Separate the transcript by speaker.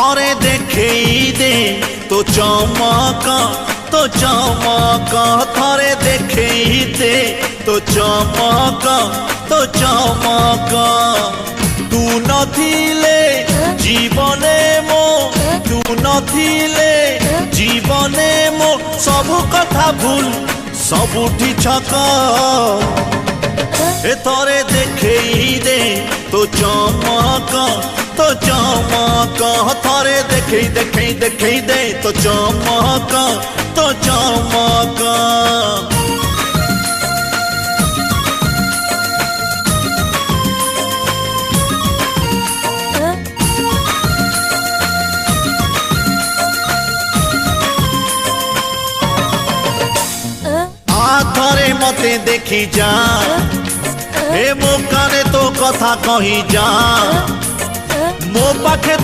Speaker 1: थरे देखेई दे तो चमक थरे देखेई दे तो चमक तू नथिले जीवने मो तू नथिले जीवने मो सब कथा भूल सबुठी छक ए थरे देखेई दे तो चमक थरे देखेई दे तो चमक थरे मते देखी जा हे मो काने तो कथा कही जा मो पाखे